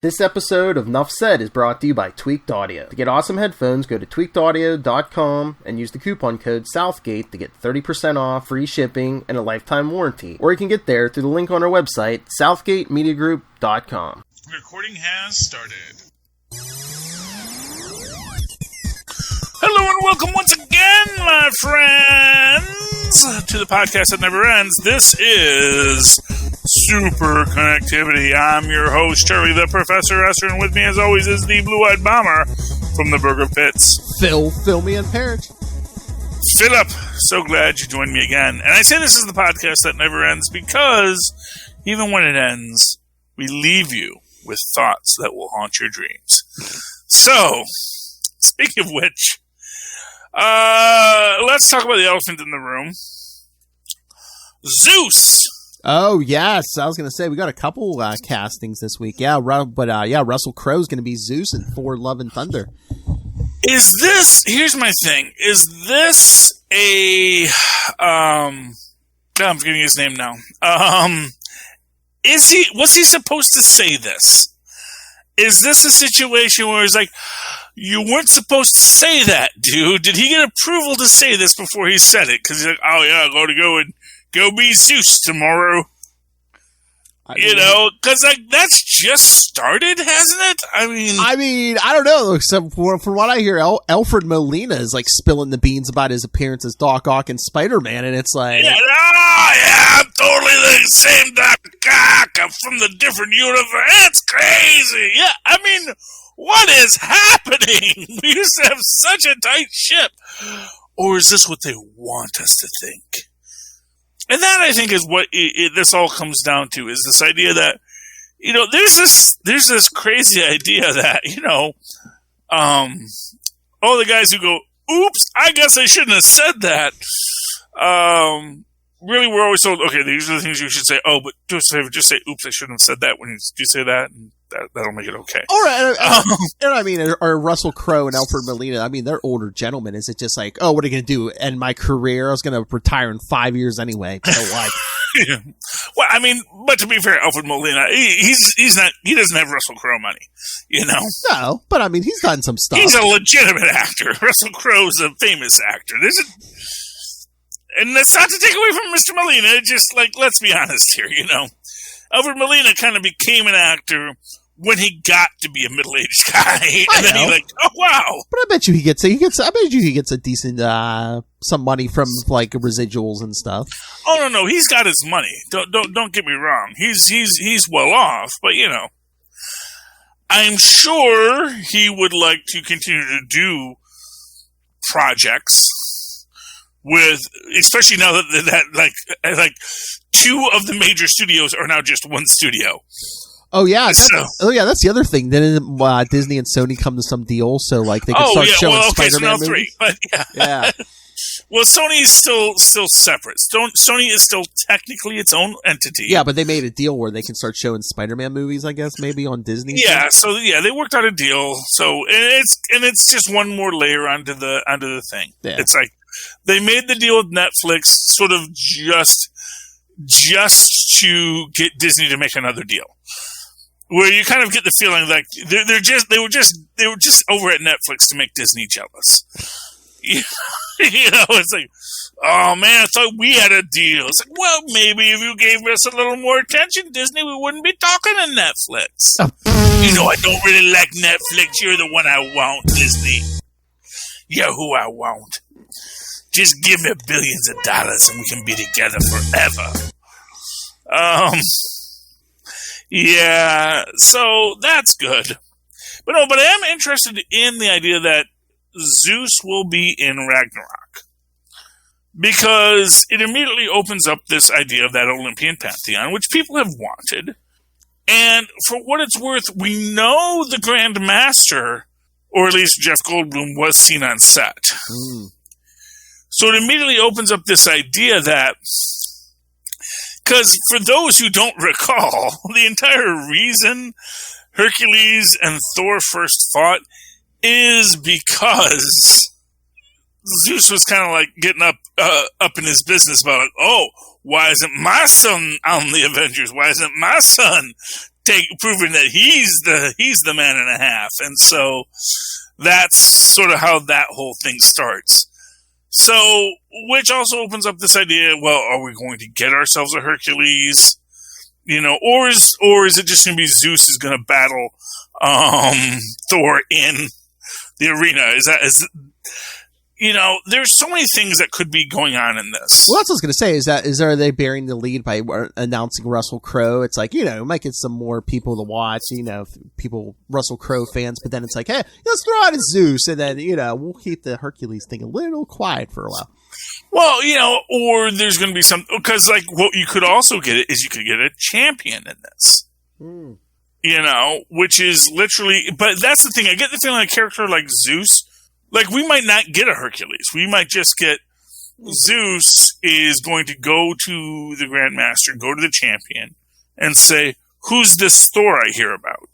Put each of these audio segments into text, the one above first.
This episode of Nuff Said is brought to you by Tweaked Audio. To get awesome headphones, go to tweakedaudio.com and use the coupon code Southgate to get 30% off, free shipping, and a lifetime warranty. Or you can get there through the link on our website, southgatemediagroup.com. Recording has started. Hello and welcome once again, my friends, to the podcast that never ends. This is Superconnectivity. I'm your host, Charlie the Professor Esther, and with me as always is the blue-eyed bomber from the Burger Pits. Fill me and Perich. Philip, so glad you joined me again. And I say this is the podcast that never ends because even when it ends, we leave you with thoughts that will haunt your dreams. So, speaking of which, let's talk about the elephant in the room. Zeus! Oh, yes. I was going to say, we got a couple castings this week. Yeah, Russell Crowe's going to be Zeus in Thor Love and Thunder. Here's my thing. Is this I'm forgetting his name now. Was he supposed to say this? Is this a situation where it's like, you weren't supposed to say that, dude? Did he get approval to say this before he said it? Because he's like, oh yeah, I'm going to go be Zeus tomorrow. Because that's just started, hasn't it? I mean, I don't know. Except from what I hear, Alfred Molina is like spilling the beans about his appearance as Doc Ock and Spider-Man, and it's like, I'm totally the same Doc Ock. I'm from the different universe. It's crazy. Yeah, I mean, what is happening? We used to have such a tight ship. Or is this what they want us to think? And that, I think, is what this all comes down to, is this idea that, there's this crazy idea that, the guys who go, oops, I guess I shouldn't have said that, really, we're always told, okay, these are the things you should say. Oh, but do us a favor, just say, oops, I shouldn't have said that when you say that, and that'll make it okay. All right. And I mean, are Russell Crowe and Alfred Molina, I mean, they're older gentlemen. Is it just like, oh, what are you going to do? End my career? I was going to retire in 5 years anyway. So what? Yeah. Well, I mean, but to be fair, Alfred Molina, he doesn't have Russell Crowe money, No, but I mean, he's done some stuff. He's a legitimate actor. Russell Crowe's a famous actor. And that's not to take away from Mr. Molina, just like, let's be honest here, Alfred Molina kind of became an actor when he got to be a middle-aged guy, and then he oh wow! But I bet you he gets a decent some money from like residuals and stuff. Oh no, he's got his money. Don't get me wrong. He's well off, but I'm sure he would like to continue to do projects with, especially now that like two of the major studios are now just one studio. Oh yeah, that's the other thing. Then Disney and Sony come to some deal, so like they can start showing Spider-Man movies. But yeah. Well, Sony is still separate. Sony is still technically its own entity. Yeah, but they made a deal where they can start showing Spider-Man movies, I guess, maybe on Disney. Yeah, so they worked out a deal. So it's just one more layer onto the thing. Yeah. It's like they made the deal with Netflix, sort of just to get Disney to make another deal. Where you kind of get the feeling like they were just over at Netflix to make Disney jealous. It's like, oh man, I thought we had a deal. It's like, well, maybe if you gave us a little more attention, Disney, we wouldn't be talking to Netflix. I don't really like Netflix. You're the one I want, Disney. You're who I want. Just give me billions of dollars and we can be together forever. Yeah, so that's good. But I am interested in the idea that Zeus will be in Ragnarok. Because it immediately opens up this idea of that Olympian pantheon, which people have wanted. And for what it's worth, we know the Grand Master, or at least Jeff Goldblum, was seen on set. Mm. So it immediately opens up this idea that, because for those who don't recall, the entire reason Hercules and Thor first fought is because Zeus was kind of like getting up in his business about, like, oh, why isn't my son on the Avengers? Why isn't my son proving that he's the man and a half, and so that's sort of how that whole thing starts. So, which also opens up this idea: well, are we going to get ourselves a Hercules? Or is it just going to be Zeus is going to battle Thor in the arena? There's so many things that could be going on in this. Well, that's what I was going to say. Are they bearing the lead by announcing Russell Crowe? It's like, it might get some more people to watch, Russell Crowe fans, but then it's like, hey, let's throw out a Zeus, and then, we'll keep the Hercules thing a little quiet for a while. Well, or there's going to be some, because like what you could also get is you could get a champion in this. Which is literally, but that's the thing. I get the feeling a character like Zeus, like we might not get a Hercules. We might just get Zeus is going to go to the Grandmaster, go to the champion, and say, "Who's this Thor I hear about?"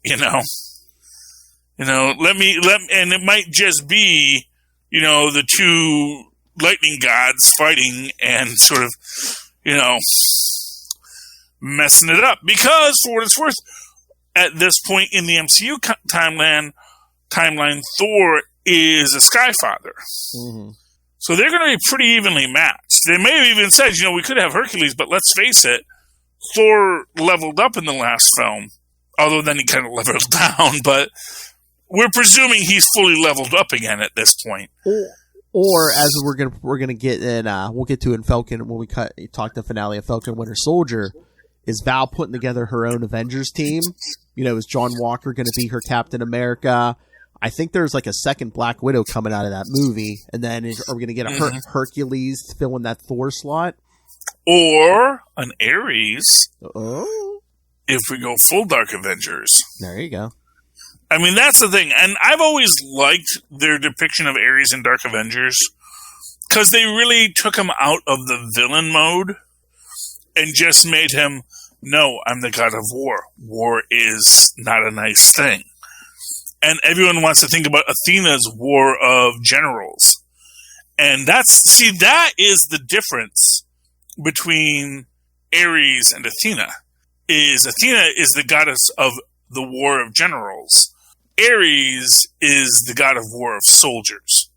And it might just be, the two lightning gods fighting and sort of, messing it up. Because for what it's worth, at this point in the MCU timeline, Thor is a Skyfather. Mm-hmm. So they're going to be pretty evenly matched. They may have even said, we could have Hercules, but let's face it, Thor leveled up in the last film, although then he kind of leveled down, but we're presuming he's fully leveled up again at this point. Or as we're gonna get in, we'll get to in Falcon when we talk the finale of Falcon Winter Soldier. Is Val putting together her own Avengers team? Is John Walker going to be her Captain America? I think there's like a second Black Widow coming out of that movie, and then are we going to get a Hercules to fill in that Thor slot, or an Ares? Oh, if we go full Dark Avengers, there you go. I mean, that's the thing. And I've always liked their depiction of Ares in Dark Avengers because they really took him out of the villain mode and just made him, no, I'm the god of war. War is not a nice thing. And everyone wants to think about Athena's war of generals. And that is the difference between Ares and Athena. Athena is the goddess of the war of generals. Ares is the god of war of soldiers.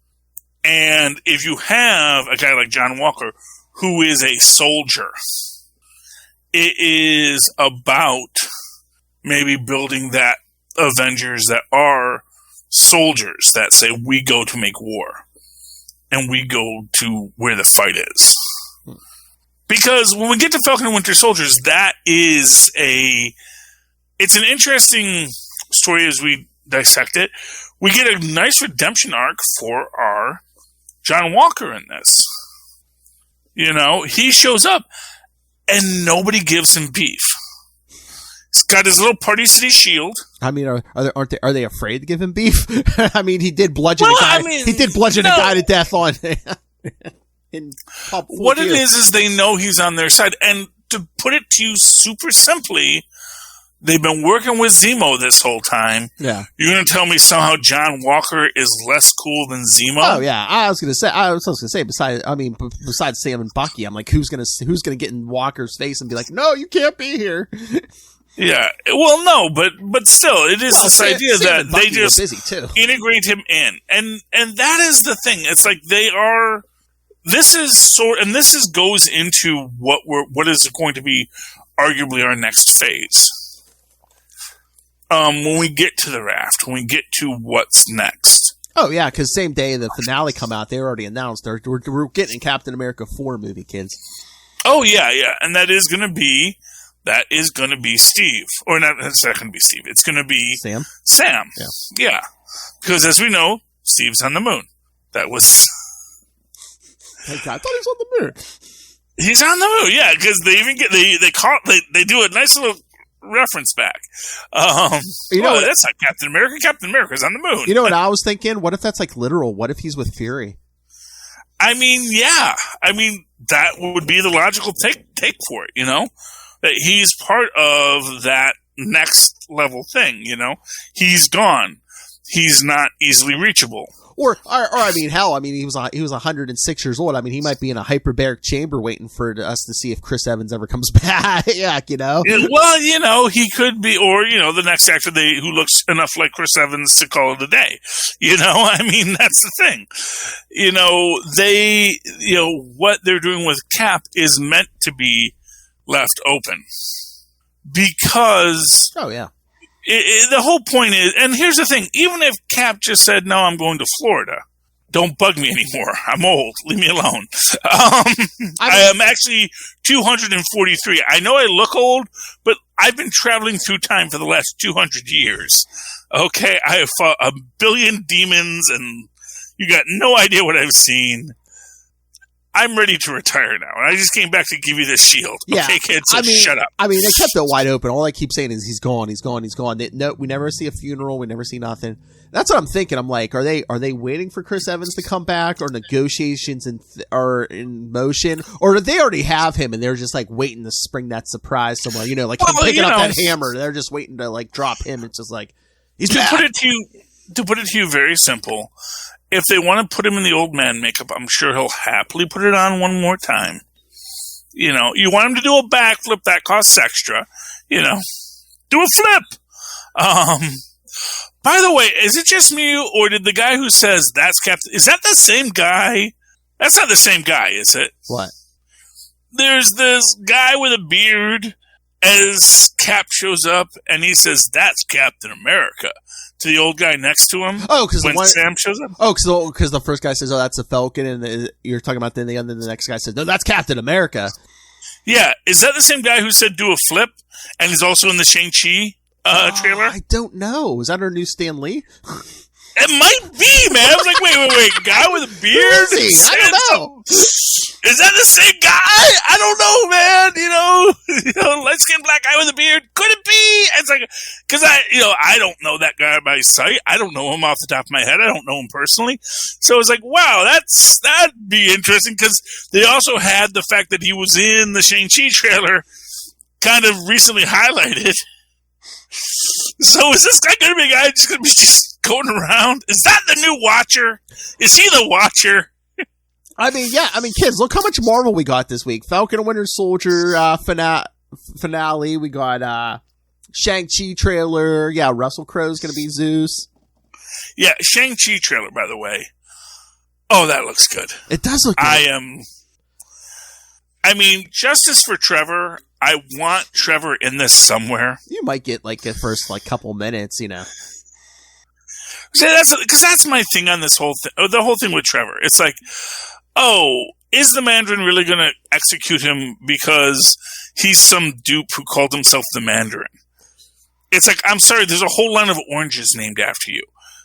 And if you have a guy like John Walker, who is a soldier, it is about maybe building that Avengers that are soldiers that say, we go to make war. And we go to where the fight is. Because when we get to Falcon and Winter Soldiers, it's an interesting story as we dissect it. We get a nice redemption arc for our John Walker in this. He shows up and nobody gives him beef. He's got his little Party City shield. I mean, are they afraid to give him beef? I mean, he did bludgeon a guy. He did bludgeon a guy to death on. What it is they know he's on their side. And to put it to you super simply, they've been working with Zemo this whole time. Yeah. You're going to tell me somehow John Walker is less cool than Zemo? Oh yeah, I was going to say. Besides Sam and Bucky, I'm like, who's going to get in Walker's face and be like, no, you can't be here. Yeah. Well, no, but still, it is this idea Sam that they just busy too. integrate him in, and that is the thing. It's like they are. This goes into what is going to be arguably our next phase. When we get to the raft, when we get to what's next. Oh yeah, because same day the finale come out, they already announced we're getting Captain America 4 movie, kids. Oh yeah, and that is going to be Steve, or not? It's not going to be Steve. It's going to be Sam. Yeah, because as we know, Steve's on the moon. That was. I thought he was on the moon. He's on the moon, yeah, because they even get they do a nice little reference back. That's not Captain America. Captain America's on the moon. You know what I was thinking? What if that's like literal? What if he's with Fury? I mean, yeah. I mean, that would be the logical take for it. That he's part of that next level thing. He's gone. He's not easily reachable. Or I mean, hell, I mean, he was 106 years old. I mean, he might be in a hyperbaric chamber waiting for us to see if Chris Evans ever comes back. Yeah, you know. Well, you know, he could be, or you know, the next actor who looks enough like Chris Evans to call it a day. You know, I mean, that's the thing. You know, what they're doing with Cap is meant to be left open because. Oh yeah. The whole point is, and here's the thing, even if Cap just said, no, I'm going to Florida, don't bug me anymore. I'm old. Leave me alone. I am actually 243. I know I look old, but I've been traveling through time for the last 200 years. Okay? I have fought a billion demons, and you got no idea what I've seen. I'm ready to retire now. And I just came back to give you this shield. Yeah. Okay, kids, so shut up. I mean, they kept it wide open. All I keep saying is he's gone. No, we never see a funeral. We never see nothing. That's what I'm thinking. I'm like, are they waiting for Chris Evans to come back, or negotiations are in motion, or did they already have him and they're just like waiting to spring that surprise somewhere? You know, like him picking up that hammer. They're just waiting to like drop him. It's just like he's back. To put it to you, very simple. If they want to put him in the old man makeup, I'm sure he'll happily put it on one more time. You know, you want him to do a backflip, that costs extra. You know, do a flip. By the way, is it just me, or did the guy who says that's Captain, is that the same guy? That's not the same guy, is it? What? There's this guy with a beard as Cap shows up, and he says, that's Captain America. To the old guy next to him. Oh, because Sam shows up. Oh, because the first guy says, "Oh, that's a Falcon," and you're talking about then the next guy says, "No, that's Captain America." Yeah, is that the same guy who said do a flip, and he's also in the Shang-Chi trailer? I don't know. Is that our new Stan Lee? It might be, man. I was like, wait, guy with a beard? Who is he? I don't know. Is that the same guy? I don't know, man. You know, light-skinned black guy with a beard. Could it be? It's like, because I don't know that guy by sight. I don't know him off the top of my head. I don't know him personally. So it's like, wow, that'd be interesting, because they also had the fact that he was in the Shang-Chi trailer kind of recently highlighted. So is this guy going to be a guy just going to be just going around? Is that the new Watcher? Is he the Watcher? I mean, yeah. I mean, kids, look how much Marvel we got this week. Falcon and Winter Soldier finale. We got Shang-Chi trailer. Yeah, Russell Crowe's going to be Zeus. Yeah, Shang-Chi trailer, by the way. Oh, that looks good. It does look good. I mean, justice for Trevor. I want Trevor in this somewhere. You might get like the first couple minutes, you know. Because that's my thing on this whole thing. The whole thing with Trevor. It's like, oh, is the Mandarin really going to execute him because he's some dupe who called himself the Mandarin? It's like, I'm sorry, there's a whole line of oranges named after you.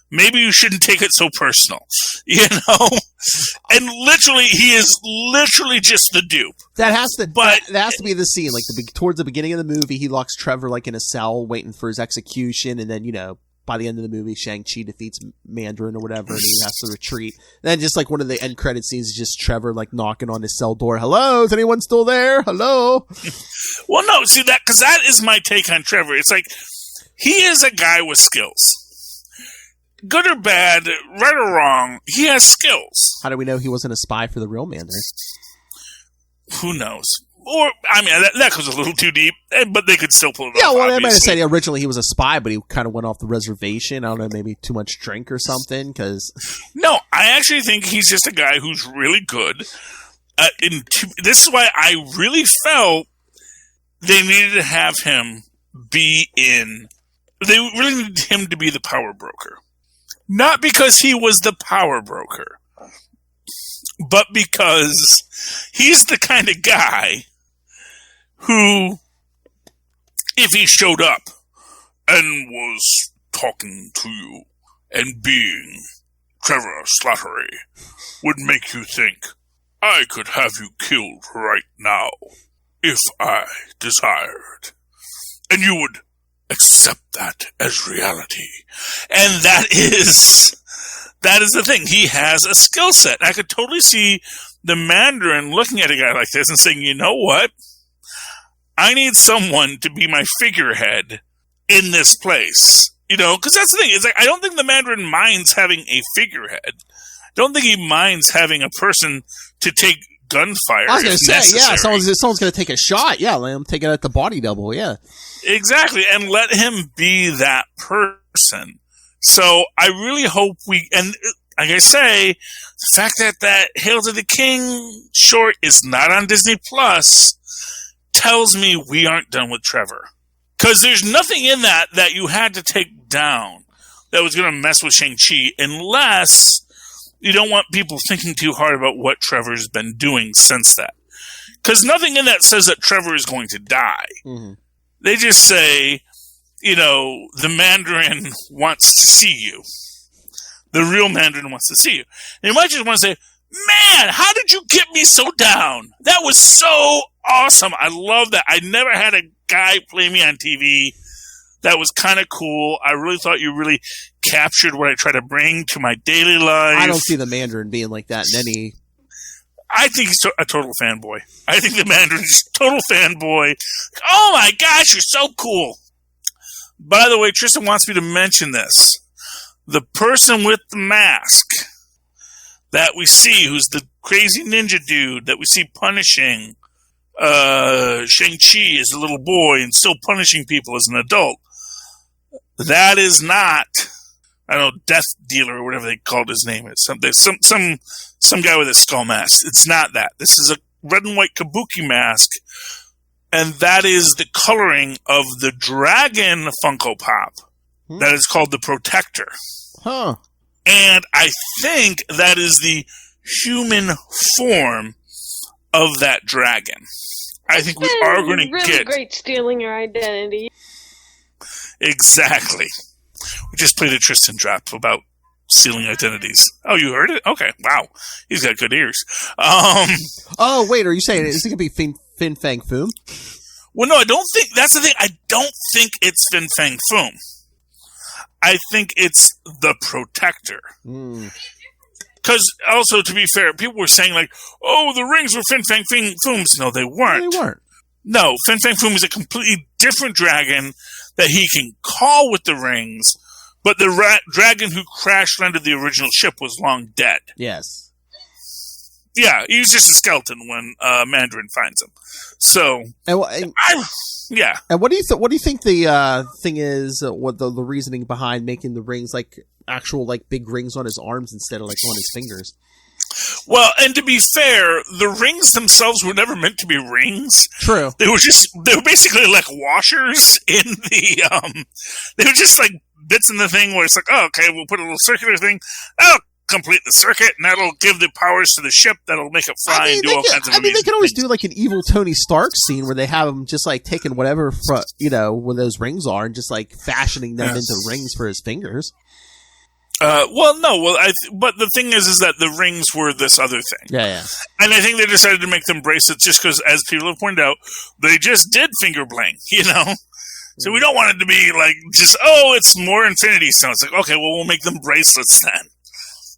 Maybe you shouldn't take it so personal, you know? And literally, he is literally just the dupe. That has to be the scene. Like, towards the beginning of the movie, he locks Trevor, in a cell waiting for his execution, and then, by the end of the movie, Shang-Chi defeats Mandarin or whatever, and he has to retreat. And then just, one of the end credit scenes is just Trevor, knocking on his cell door. Hello? Is anyone still there? Hello? Well, no, see, because that is my take on Trevor. It's like, he is a guy with skills. Good or bad, right or wrong, he has skills. How do we know he wasn't a spy for the real Mandarin? Who knows? Or, I mean, that goes a little too deep, but they could still pull it off. Yeah, well, they might have said originally he was a spy, but he kind of went off the reservation. I don't know, maybe too much drink or something, because... No, I actually think he's just a guy who's really good. This is why I really felt they needed to have him be in... They really needed him to be the power broker. Not because he was the power broker, but because he's the kind of guy who, if he showed up and was talking to you and being Trevor Slattery, would make you think, I could have you killed right now if I desired. And you would accept that as reality. And that is the thing. He has a skill set. I could totally see the Mandarin looking at a guy like this and saying, you know what? I need someone to be my figurehead in this place. Because that's the thing. It's like I don't think the Mandarin minds having a figurehead. I don't think he minds having a person to take gunfire. I was going to say, necessary. yeah, someone's going to take a shot. Yeah, let him take it at the body double. Yeah, exactly, and let him be that person. So I really hope and like I say, the fact that Hail to the King short is not on Disney Plus tells me we aren't done with Trevor. Because there's nothing in that you had to take down that was going to mess with Shang-Chi unless you don't want people thinking too hard about what Trevor's been doing since that. Because nothing in that says that Trevor is going to die. Mm-hmm. They just say, the Mandarin wants to see you. The real Mandarin wants to see you. And you might just want to say, man, how did you get me so down? That was so awesome. I love that. I never had a guy play me on TV. That was kind of cool. I really thought you really captured what I try to bring to my daily life. I don't see the Mandarin being like that in any... I think he's a total fanboy. I think the Mandarin's a total fanboy. Oh my gosh, you're so cool. By the way, Tristan wants me to mention this. The person with the mask that we see, who's the crazy ninja dude that we see punishing Shang-Chi as a little boy and still punishing people as an adult, that is not, I don't know, Death Dealer or whatever they called his name is. Some guy with a skull mask. It's not that. This is a red and white kabuki mask, and that is the coloring of the dragon Funko Pop. That is called the Protector. Huh. And I think that is the human form of that dragon. I think we are going to really get... great stealing your identity. Exactly. We just played a Tristan drop about stealing identities. Oh, you heard it? Okay. Wow. He's got good ears. Oh, wait. Are you saying is it going to be Fin Fang Foom? Well, no, I don't think... That's the thing. I don't think it's Fin Fang Foom. I think it's the Protector. Because also, to be fair, people were saying like, "Oh, the rings were Fin Fang Foom's." No, they weren't. They weren't. No, Fin Fang Foom is a completely different dragon that he can call with the rings. But the dragon who crash landed the original ship was long dead. Yes. Yeah, he was just a skeleton when Mandarin finds him. So, yeah. And what do you think the thing is? What the reasoning behind making the rings like actual like big rings on his arms instead of like on his fingers? Well, and to be fair, the rings themselves were never meant to be rings. True. They were basically like washers in the they were just like bits in the thing where it's like, oh, okay, we'll put a little circular thing. Oh, complete the circuit, and that'll give the powers to the ship that'll make it fly and do all kinds of amazing they could always things. do like an evil Tony Stark scene where they have him just like taking whatever where those rings are and just like fashioning them into rings for his fingers. But the thing is that the rings were this other thing. Yeah. And I think they decided to make them bracelets just because, as people have pointed out, they just did finger bling, So we don't want it to be like just, it's more Infinity Stones. Like, okay, well, we'll make them bracelets then.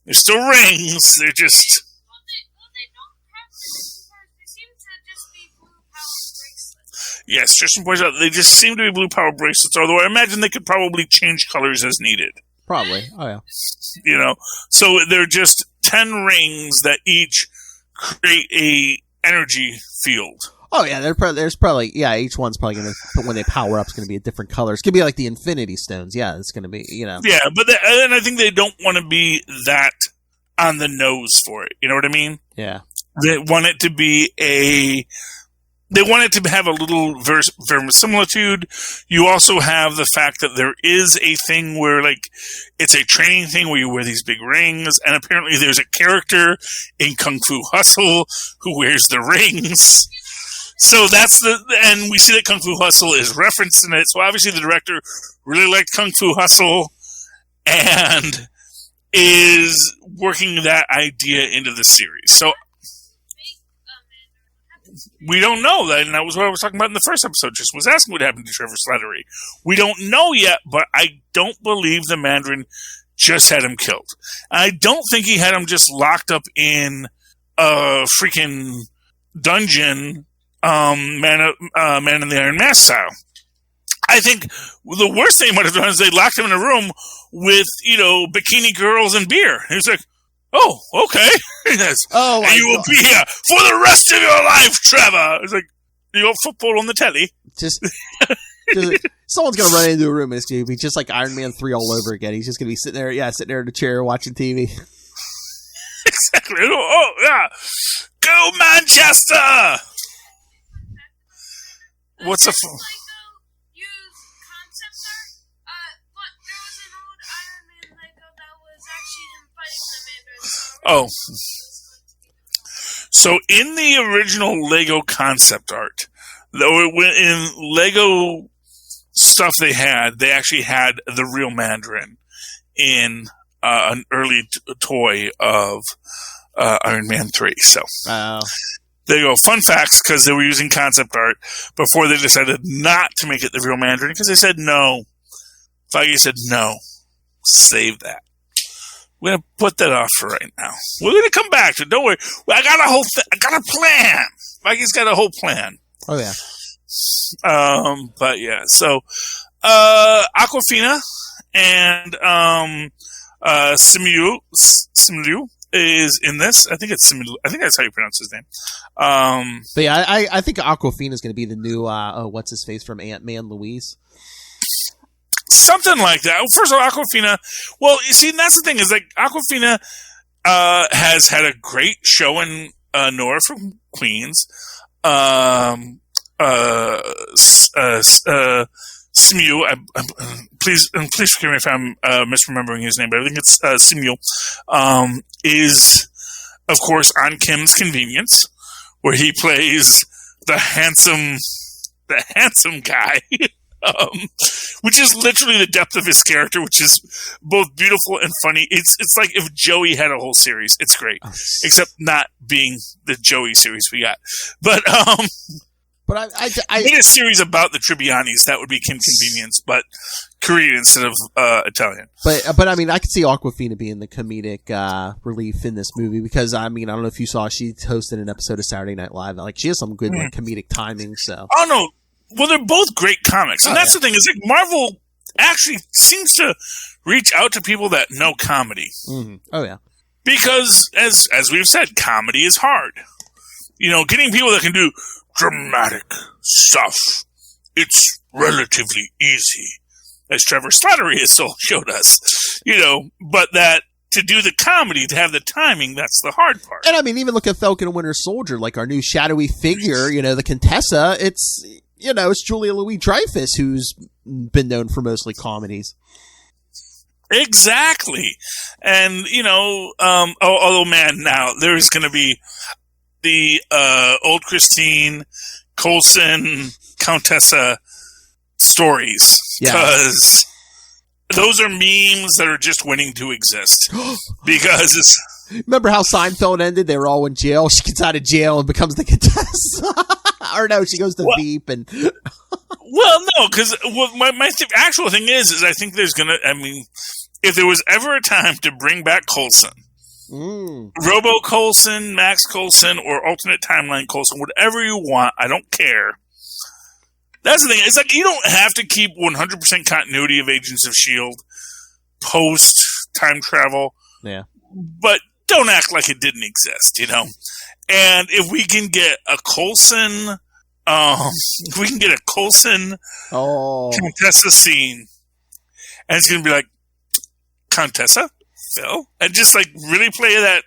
They're still rings. They're just... They don't have rings. They seem to just be blue power bracelets. Yes, Tristan points out they just seem to be blue power bracelets, although I imagine they could probably change colors as needed. Probably. Oh, yeah. So they're just 10 rings that each create a energy field. Oh, yeah, there's probably, each one's probably going to, when they power up, it's going to be a different color. It's going to be like the Infinity Stones. Yeah, it's going to be, Yeah, but and I think they don't want to be that on the nose for it. You know what I mean? Yeah. They want it to be they want it to have a little verisimilitude. You also have the fact that there is a thing where, like, it's a training thing where you wear these big rings, and apparently there's a character in Kung Fu Hustle who wears the rings. So and we see that Kung Fu Hustle is referenced in it. So obviously the director really liked Kung Fu Hustle and is working that idea into the series. So we don't know that, and that was what I was talking about in the first episode. Just was asking what happened to Trevor Slattery. We don't know yet, but I don't believe the Mandarin just had him killed. I don't think he had him just locked up in a freaking dungeon, Man in the Iron Mask style. I think the worst thing might have done is they locked him in a room with, bikini girls and beer. And he's like, oh, okay. Oh, and you will be here for the rest of your life, Trevor. It's like, you got football on the telly. Just someone's gonna run into a room and it's gonna be just like Iron Man 3 all over again. He's just gonna be sitting there in a chair watching TV. Exactly. Oh, yeah. Go Manchester! What's a use concept art, but there was an old Iron Man Lego that was actually him fighting the Mandarin. Oh. So in the original Lego concept art, though in Lego stuff they actually had the real Mandarin in an early toy of Iron Man 3. So there you go. Fun facts, because they were using concept art before they decided not to make it the real Mandarin, because they said no. Feige said no. Save that. We're going to put that off for right now. We're going to come back to it. Don't worry. I got a plan. Feige's got a whole plan. Oh, yeah. But yeah, so Awkwafina and Simu is in this. I think it's Simu. I think that's how you pronounce his name. But yeah, I think Awkwafina is going to be the new what's his face from Ant-Man, Louise. Something like that. Well, first of all, Awkwafina. Well, you see, that's the thing is like Awkwafina has had a great show in Nora from Queens. Simu, please forgive me if I'm misremembering his name, but I think it's Simu, is of course on Kim's Convenience, where he plays the handsome guy, which is literally the depth of his character, which is both beautiful and funny. It's like if Joey had a whole series. It's great, except not being the Joey series we got, but I made a series about the Tribbianis. That would be Kim Convenience, but Korean instead of Italian. But I mean, I could see Awkwafina being the comedic relief in this movie because I mean, I don't know if you saw, she hosted an episode of Saturday Night Live. Like, she has some good like, comedic timing. So, oh no, well they're both great comics, and that's the thing is like Marvel actually seems to reach out to people that know comedy. Mm-hmm. Oh yeah, because as we've said, comedy is hard. Getting people that can do dramatic stuff, it's relatively easy, as Trevor Slattery has showed us, but that to do the comedy, to have the timing, that's the hard part. And I mean, even look at Falcon and Winter Soldier, like our new shadowy figure, the Contessa, it's Julia Louis-Dreyfus, who's been known for mostly comedies. Exactly. And, although man, now there's going to be the old Christine Coulson Countessa stories, because those are memes that are just waiting to exist. Because it's... Remember how Seinfeld ended? They were all in jail. She gets out of jail and becomes the Contessa. Or no, she goes to Veep and... Well, no, because my actual thing is I think there's going to... I mean, if there was ever a time to bring back Coulson, Robo Coulson, Max Coulson, or alternate timeline Coulson, whatever you want, I don't care. That's the thing. It's like you don't have to keep 100% continuity of Agents of S.H.I.E.L.D. post time travel. Yeah. But don't act like it didn't exist, And if we can get a Coulson, Contessa scene, and it's going to be like, Contessa? Phil? And just like really play that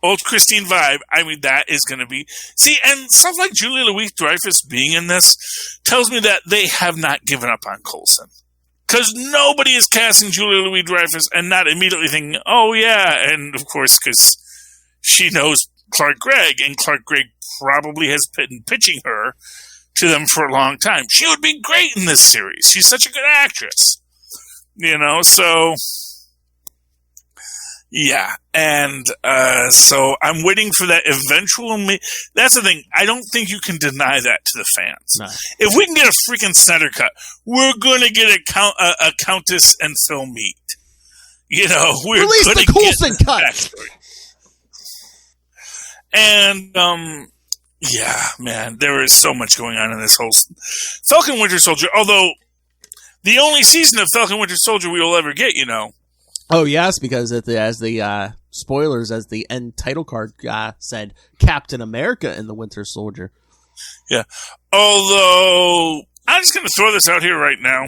old Christine vibe. I mean, that is going to be... See, and stuff like Julia Louis-Dreyfus being in this tells me that they have not given up on Coulson. Because nobody is casting Julia Louis-Dreyfus and not immediately thinking, oh yeah, and of course, because she knows Clark Gregg, and Clark Gregg probably has been pitching her to them for a long time. She would be great in this series. She's such a good actress. So... Yeah, and so I'm waiting for that eventual... That's the thing. I don't think you can deny that to the fans. No. If we can get a freaking Snyder cut, we're going to get a Countess and Phil meet. We're release going the to Coulson cut. Backstory. And Yeah, man, there is so much going on in this whole Falcon Winter Soldier. Although the only season of Falcon Winter Soldier we will ever get, Oh yes, because as the spoilers, as the end title card said, Captain America and the Winter Soldier. Yeah. Although I'm just going to throw this out here right now.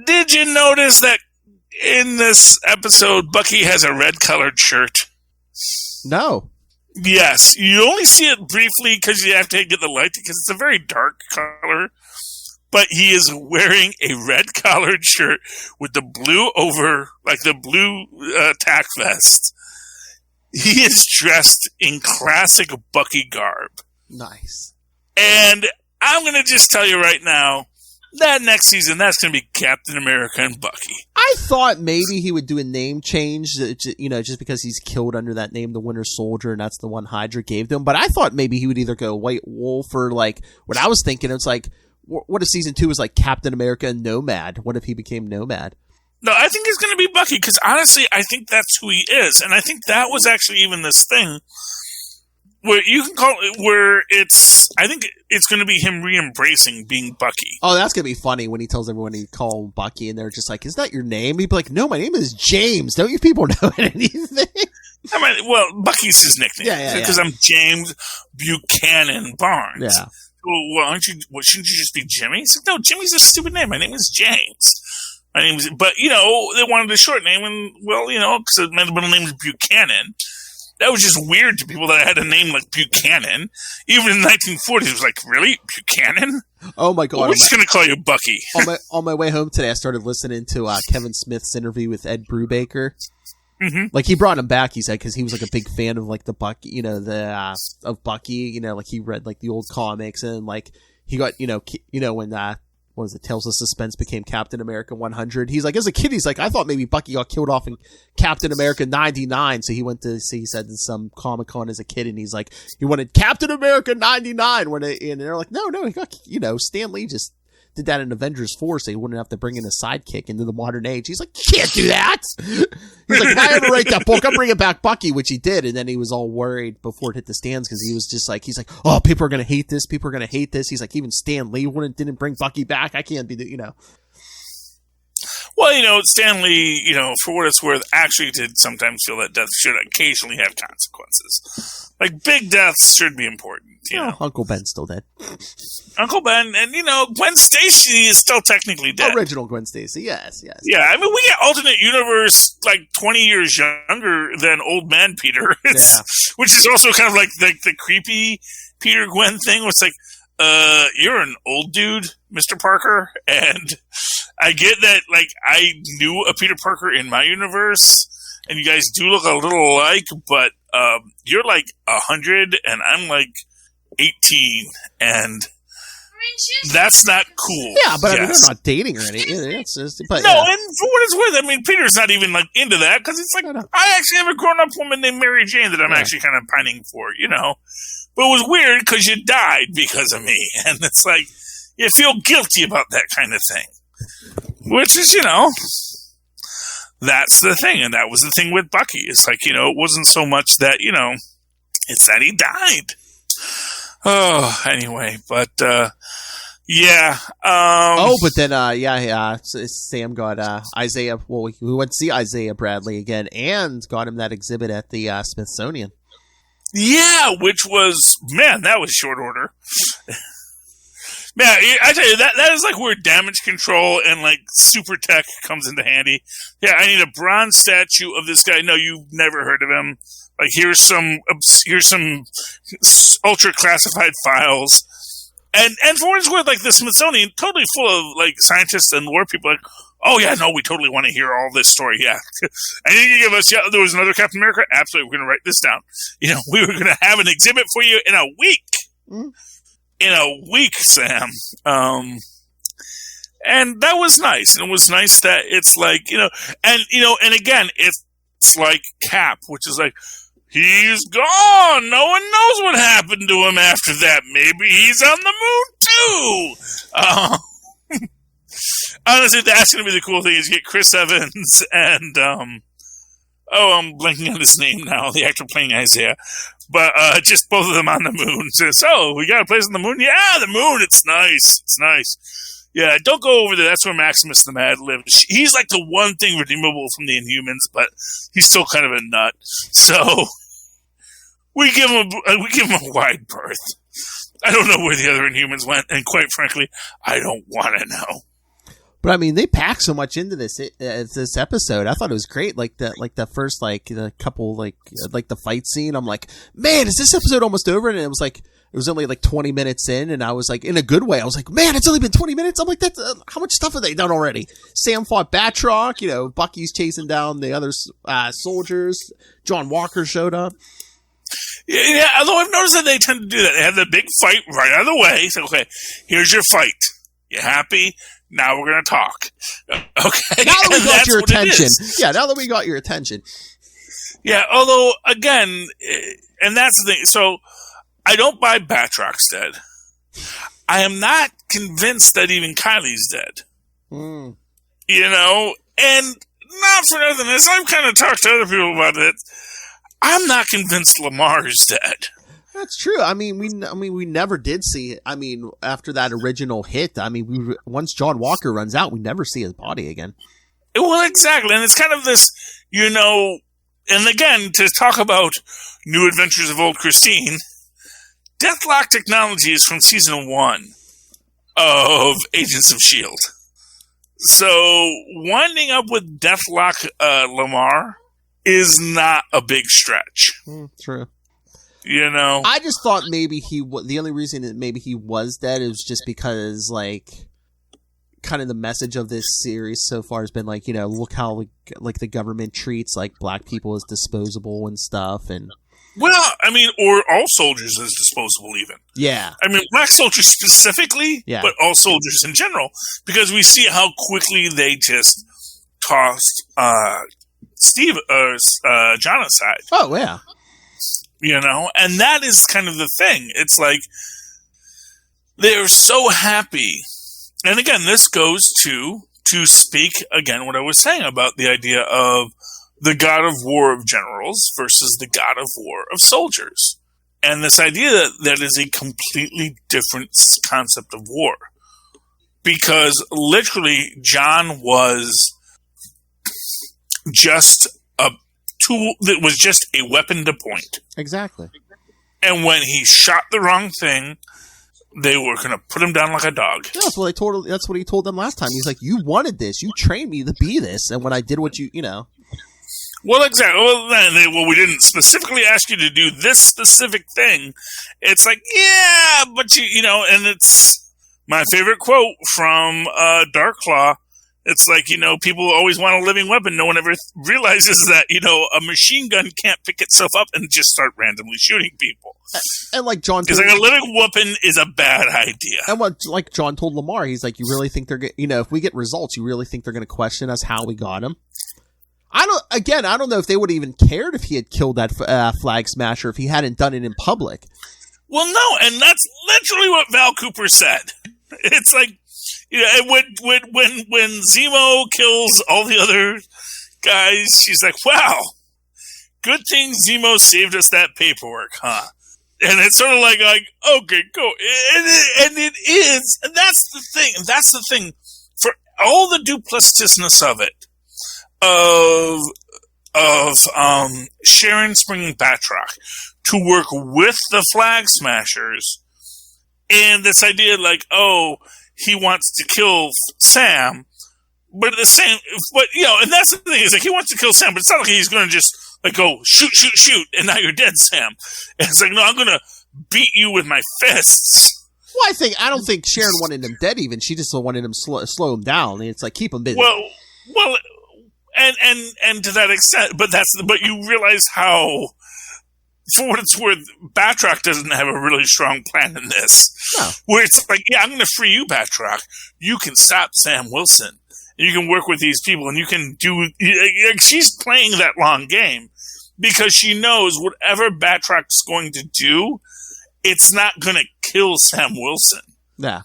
Did you notice that in this episode, Bucky has a red-colored shirt? No. Yes, you only see it briefly because you have to get the light because it's a very dark color. But he is wearing a red-collared shirt with the blue the blue tack vest. He is dressed in classic Bucky garb. Nice. And I'm going to just tell you right now, that next season, that's going to be Captain America and Bucky. I thought maybe he would do a name change, just because he's killed under that name, the Winter Soldier, and that's the one Hydra gave to him. But I thought maybe he would either go White Wolf or, what I was thinking, it's like, what if season 2 was like Captain America and Nomad? What if he became Nomad? No, I think it's going to be Bucky, because honestly, I think that's who he is. And I think that was actually even this thing where you can call it, where I think it's going to be him re-embracing being Bucky. Oh, that's going to be funny when he tells everyone he call him Bucky, and they're just like, is that your name? He'd be like, no, my name is James. Don't you people know anything? Bucky's his nickname. Yeah. Because I'm James Buchanan Barnes. Yeah. Well, shouldn't you just be Jimmy? He said, no, Jimmy's a stupid name. My name is James. But, they wanted a short name, and, because my middle name is Buchanan. That was just weird to people that I had a name like Buchanan. Even in the 1940s, it was like, really? Buchanan? Oh, my God. Well, we're just going to call you Bucky. On my way home today, I started listening to Kevin Smith's interview with Ed Brubaker. Mm-hmm. He brought him back, he said, because he was, a big fan of, the Bucky, of Bucky, he read, the old comics, and, he got, when, what was it, Tales of Suspense became Captain America 100. He's like, as a kid, he's like, I thought maybe Bucky got killed off in Captain America 99. So he went to see, he said, in some Comic-Con as a kid, and he's like, he wanted Captain America 99. And they're like, no, he got, Stan Lee just did that in Avengers 4, so he wouldn't have to bring in a sidekick into the modern age. He's like, you can't do that! He's like, if I ever write that book, I'm bringing back Bucky, which he did, and then he was all worried before it hit the stands, because he was just like, he's like, oh, people are gonna hate this, He's like, even Stan Lee didn't bring Bucky back, I can't be Well, Stan Lee, for what it's worth, actually did sometimes feel that death should occasionally have consequences. Big deaths should be important, Uncle Ben's still dead. Uncle Ben, and, Gwen Stacy is still technically dead. Original Gwen Stacy, yes. Yeah, we get alternate universe, 20 years younger than old man Peter. Which is also kind of like the creepy Peter Gwen thing, where it's like, you're an old dude, Mr. Parker, and I get that, I knew a Peter Parker in my universe, and you guys do look a little alike, but, you're 100, and I'm 18, and that's not cool. Yeah, but they're not dating or anything. It's just, and for what it's worth, Peter's not even into that, because it's I actually have a grown-up woman named Mary Jane that I'm actually kind of pining for, But it was weird because you died because of me, and it's you feel guilty about that kind of thing. Which is, that's the thing, and that was the thing with Bucky. It's it wasn't so much that, it's that he died. Oh, anyway, but, yeah. But then, Sam got Isaiah. Well, we went to see Isaiah Bradley again, and got him that exhibit at the Smithsonian. Yeah, which was, man, that was short order. Man, I tell you, that is where damage control and super tech comes into handy. Yeah, I need a bronze statue of this guy. No, you've never heard of him. Here's some ultra classified files. And for what it's worth, the Smithsonian, totally full of scientists and lore people. Oh yeah, no, we totally want to hear all this story. Yeah, and then you give us, there was another Captain America. Absolutely, we're going to write this down. We were going to have an exhibit for you in a week. Mm. In a week, Sam. And that was nice. And it was nice that it's and again, it's Cap, which is he's gone. No one knows what happened to him after that. Maybe he's on the moon too. Honestly, that's going to be the cool thing, is get Chris Evans and I'm blanking on his name now, the actor playing Isaiah. But just both of them on the moon. So, we got a place on the moon? Yeah, the moon, it's nice. It's nice. Yeah, don't go over there. That's where Maximus the Mad lives. He's like the one thing redeemable from the Inhumans, but he's still kind of a nut. So, we give him a wide berth. I don't know where the other Inhumans went, and quite frankly, I don't want to know. But I mean, they packed so much into this episode. I thought it was great. Like the first the couple like the fight scene. I'm like, man, is this episode almost over? And it was only like 20 minutes in, and I was like, in a good way. I was like, man, it's only been 20 minutes. I'm like, that's how much stuff have they done already? Sam fought Batroc. You know, Bucky's chasing down the other soldiers. John Walker showed up. Yeah, although I've noticed that they tend to do that. They have the big fight right out of the way. So, okay, here's your fight. You happy? Now we're going to talk. Okay. Now that we got your attention. Yeah, now that we got your attention. Yeah, although, again, and that's the thing. So, I don't buy Batroc's dead. I am not convinced that even Kylie's dead. Mm. You know? And not for nothing. As I've kind of talked to other people about it, I'm not convinced Lamar is dead. That's true. I mean, we never did see. I mean, after that original hit, I mean, once John Walker runs out, we never see his body again. Well, exactly, and it's kind of this, you know. And again, to talk about New Adventures of Old Christine, Deathlock technology is from season 1 of Agents of S.H.I.E.L.D. So winding up with Deathlock Lamar is not a big stretch. True. You know, I just thought maybe the only reason that maybe he was dead is just because, like, kind of the message of this series so far has been like, you know, look how like the government treats like black people as disposable and stuff, and well, I mean, or all soldiers as disposable, even. Yeah. I mean, black soldiers specifically, but all soldiers in general, because we see how quickly they just tossed John aside. Oh yeah. You know, and that is kind of the thing. It's like they're so happy. And again, this goes to speak again what I was saying about the idea of the god of war of generals versus the god of war of soldiers. And this idea that is a completely different concept of war. Because literally, John was just a tool that was just a weapon to point. Exactly. And when he shot the wrong thing, they were going to put him down like a dog. Yeah, that's what he told them last time. He's like, you wanted this. You trained me to be this. And when I did what you know. Well, exactly. Well, we didn't specifically ask you to do this specific thing. It's like, yeah, but you know, and it's my favorite quote from Dark Claw. It's like, you know, people always want a living weapon. No one ever realizes that, you know, a machine gun can't pick itself up and just start randomly shooting people. And like John told, it's like a living weapon is a bad idea. And what, like John told Lamar, he's like, you really think they're you know, if we get results, you really think they're going to question us how we got him? I don't know if they would have even cared if he had killed that flag smasher if he hadn't done it in public. Well, no, and that's literally what Val Cooper said. It's like, you know, when Zemo kills all the other guys, she's like, wow, good thing Zemo saved us that paperwork, huh? And it's sort of like okay, go. And it is, and that's the thing. That's the thing. For all the duplicitousness of it, of Sharon bringing Batroc to work with the Flag Smashers, and this idea like, oh, he wants to kill Sam, but at the same, but you know, and that's the thing is like he wants to kill Sam, but it's not like he's going to just like go shoot, and now you're dead, Sam. And it's like, no, I'm going to beat you with my fists. Well, I don't think Sharon wanted him dead. Even she just wanted him slow him down. It's like keep him busy. Well, and to that extent, but you realize how, for what it's worth, Batroc doesn't have a really strong plan in this. No. Where it's like, yeah, I'm going to free you, Batroc. You can stop Sam Wilson. You can work with these people, and you can do. She's playing that long game because she knows whatever Batroc's going to do, it's not going to kill Sam Wilson. Yeah.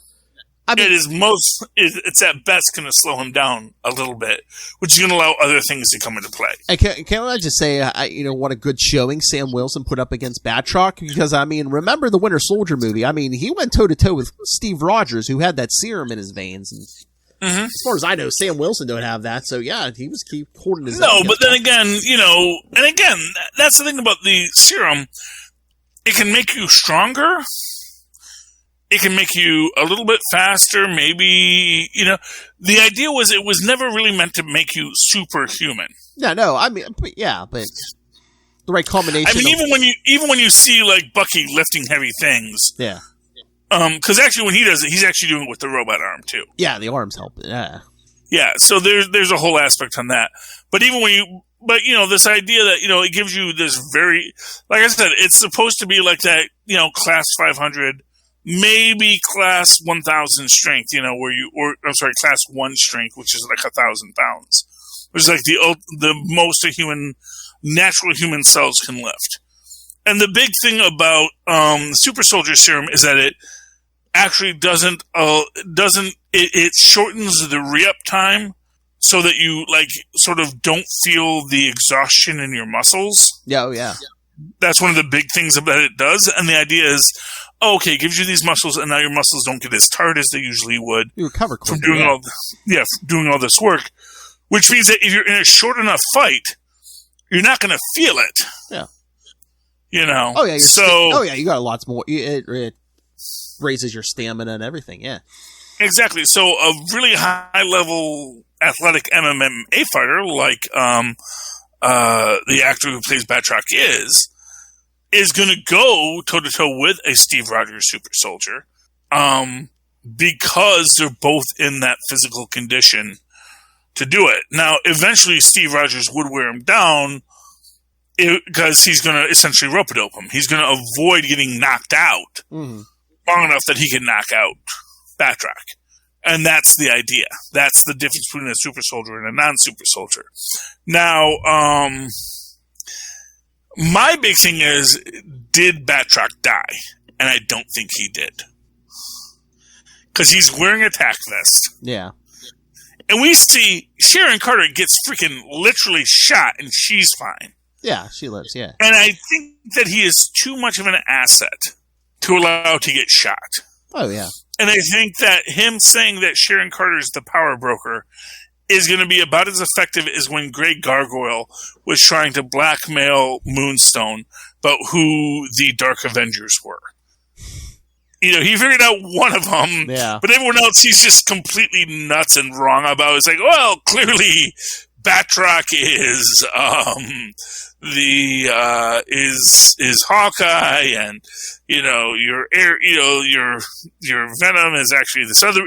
it's at best going to slow him down a little bit, which is going to allow other things to come into play. Can I just say, what a good showing Sam Wilson put up against Batroc? Because, remember the Winter Soldier movie? He went toe-to-toe with Steve Rogers, who had that serum in his veins. And as far as I know, Sam Wilson don't have that. So, yeah, he was keep holding his own. No, but then again, that's the thing about the serum. It can make you stronger. It can make you a little bit faster, maybe, the idea was it was never really meant to make you superhuman. Yeah, no, but the right combination. Even when you see, like, Bucky lifting heavy things. Yeah. Because actually when he does it, he's actually doing it with the robot arm, too. Yeah, the arms help. Yeah. Yeah, so there's a whole aspect on that. But this idea that, it gives you this very, like I said, it's supposed to be like that, class 500, maybe class 1,000 strength, class 1 strength, which is like 1,000 pounds, which is like the most natural human cells can lift. And the big thing about Super Soldier Serum is that it actually it shortens the re-up time so that you sort of don't feel the exhaustion in your muscles. Yeah, oh yeah. That's one of the big things that it does, and the idea is, it gives you these muscles, and now your muscles don't get as tired as they usually would. You recover quicker, from doing all this work, which means that if you're in a short enough fight, you're not going to feel it. Yeah. Oh yeah. You got a lot more. It raises your stamina and everything. Yeah. Exactly. So a really high level athletic MMA fighter like the actor who plays Batroc is going to go toe-to-toe with a Steve Rogers Super Soldier because they're both in that physical condition to do it. Now, eventually Steve Rogers would wear him down because he's going to essentially rope-a-dope him. He's going to avoid getting knocked out long enough that he can knock out Batroc. And that's the idea. That's the difference between a super soldier and a non-super soldier. Now, my big thing is, did Batroc die? And I don't think he did. Because he's wearing a tack vest. Yeah. And we see Sharon Carter gets freaking literally shot, and she's fine. Yeah, she lives, yeah. And I think that he is too much of an asset to allow to get shot. Oh, yeah. And I think that him saying that Sharon Carter's the power broker is going to be about as effective as when Grey Gargoyle was trying to blackmail Moonstone about who the Dark Avengers were. He figured out one of them, but everyone else he's just completely nuts and wrong about. It's like, well, clearly Batroc is is Hawkeye, and your Venom is actually this other.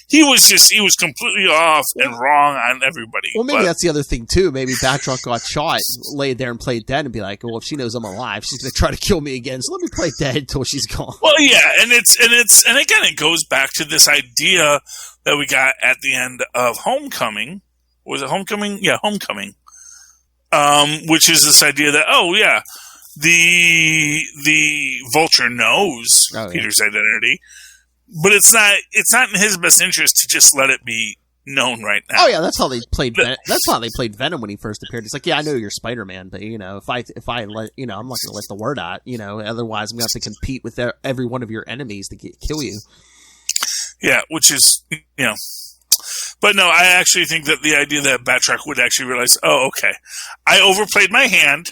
He was completely off and wrong on everybody. Well, maybe that's the other thing too. Maybe Batroc got shot, laid there and played dead, and be like, well, if she knows I'm alive, she's gonna try to kill me again. So let me play dead until she's gone. Well, yeah, and again, it goes back to this idea that we got at the end of Homecoming. Was it Homecoming? Yeah, Homecoming. Which is this idea that, the Vulture knows Peter's identity, but it's not in his best interest to just let it be known right now. Oh yeah, that's how they played. That's how they played Venom when he first appeared. It's like, yeah, I know you're Spider-Man, but if I let I'm not going to let the word out. Otherwise I'm going to have to compete with every one of your enemies to kill you. Yeah, which is But no, I actually think that the idea that Batroc would actually realize, okay, I overplayed my hand.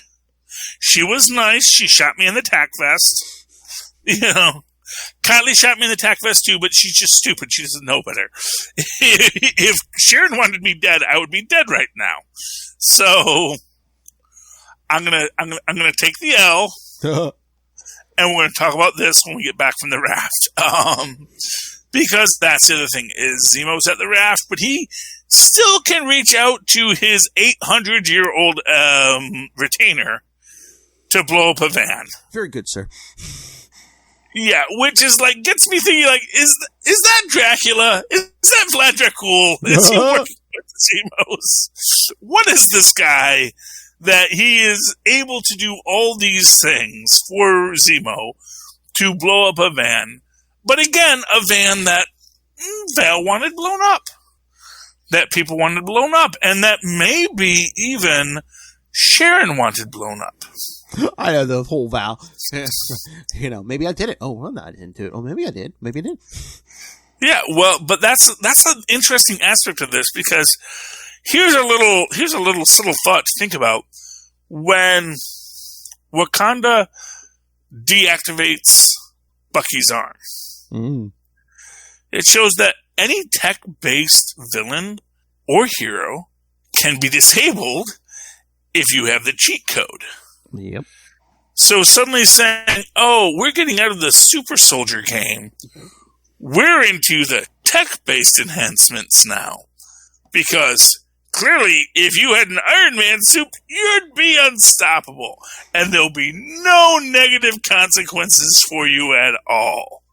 She was nice. She shot me in the tack vest. Kylie shot me in the tack vest too, but she's just stupid. She doesn't know better. If Sharon wanted me dead, I would be dead right now. So I'm gonna take the L, and we're gonna talk about this when we get back from the raft. Because that's the other thing, is Zemo's at the raft, but he still can reach out to his 800-year-old retainer to blow up a van. Very good, sir. Yeah, which is gets me thinking, is that Dracula? Is that Vlad Dracul? Is he working with Zemo's? What is this guy that he is able to do all these things for Zemo to blow up a van? But again, a van that Val wanted blown up. That people wanted blown up. And that maybe even Sharon wanted blown up. I know the whole Val. Maybe I did it. Oh, well, no, I didn't do it. Oh, maybe I did. Maybe I did. Yeah, well, but that's an interesting aspect of this, because here's a little subtle thought to think about. When Wakanda deactivates Bucky's arm, it shows that any tech-based villain or hero can be disabled if you have the cheat code. Yep. So suddenly saying, oh, we're getting out of the super soldier game. We're into the tech-based enhancements now. Because clearly, if you had an Iron Man suit, you'd be unstoppable. And there'll be no negative consequences for you at all.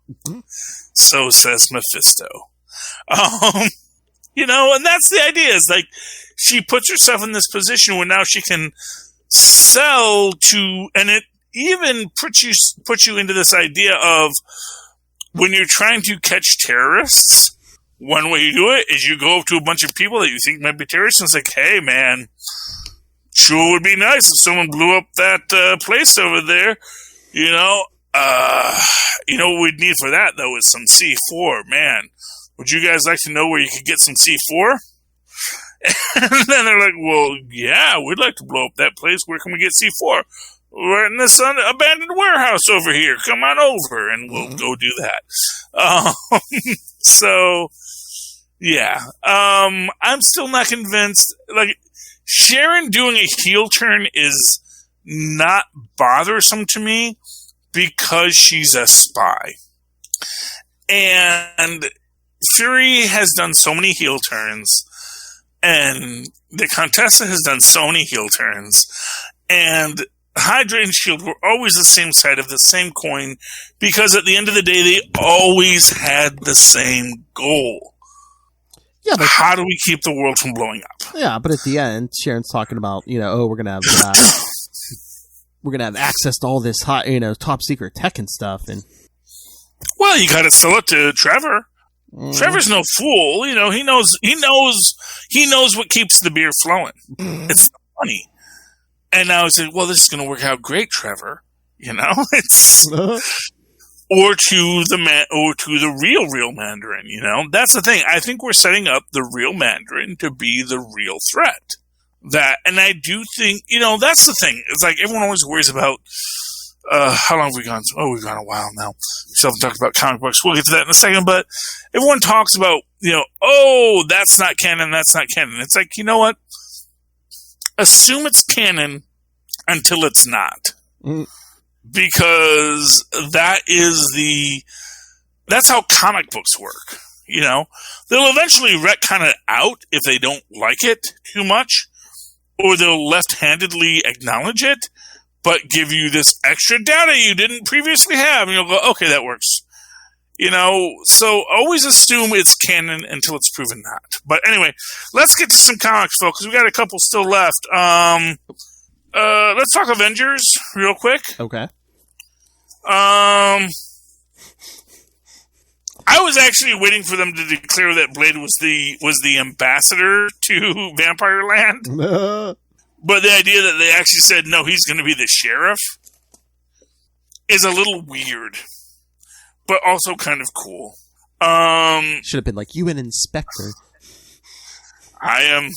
So says Mephisto. And that's the idea. Is like, she puts herself in this position where now she can sell to, and it even puts you into this idea of, when you're trying to catch terrorists, one way you do it is you go up to a bunch of people that you think might be terrorists and it's like, hey, man, sure would be nice if someone blew up that place over there. What we'd need for that, though, is some C4. Man, would you guys like to know where you could get some C4? And then they're like, well, yeah, we'd like to blow up that place. Where can we get C4? We're in this abandoned warehouse over here. Come on over, and we'll go do that. So, yeah. I'm still not convinced. Like, Sharon doing a heel turn is not bothersome to me because she's a spy. And Fury has done so many heel turns, and the Contessa has done so many heel turns, and Hydra and S.H.I.E.L.D. were always the same side of the same coin, because at the end of the day, they always had the same goal. Yeah, but how do we keep the world from blowing up? Yeah, but at the end, Sharon's talking about, we're gonna have access to all this hot, top secret tech and stuff, and well, you gotta sell it to Trevor. Trevor's no fool, he knows what keeps the beer flowing. It's the money. And now it's like, well, this is going to work out great, Trevor. It's or to the real Mandarin. That's the thing. I think we're setting up the real Mandarin to be the real threat. And I do think, that's the thing. It's like everyone always worries about how long have we gone? Oh, we've gone a while now. We still haven't talked about comic books. We'll get to that in a second. But everyone talks about, oh, that's not canon. That's not canon. It's like, you know what? Assume it's canon until it's not. Because that's how comic books work. They'll eventually retcon it out if they don't like it too much, or they'll left-handedly acknowledge it, but give you this extra data you didn't previously have, and you'll go, okay, that works. So always assume it's canon until it's proven not. But anyway, let's get to some comics, folks. We got a couple still left. Let's talk Avengers real quick. Okay. I was actually waiting for them to declare that Blade was the ambassador to Vampire Land. But the idea that they actually said, no, he's going to be the sheriff is a little weird. But also kind of cool. Should have been like, you an inspector. I'm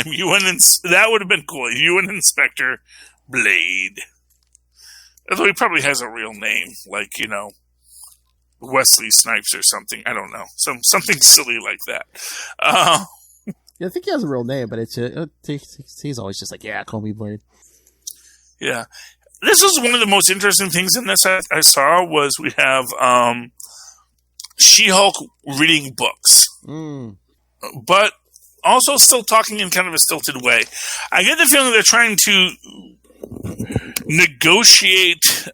UN. That would have been cool. UN Inspector Blade. Although he probably has a real name, like, Wesley Snipes or something. I don't know. Something silly like that. Yeah, I think he has a real name, but he's always just like, yeah, call me Blade. Yeah. This is one of the most interesting things in this I saw was we have She-Hulk reading books. But also still talking in kind of a stilted way. I get the feeling they're trying to negotiate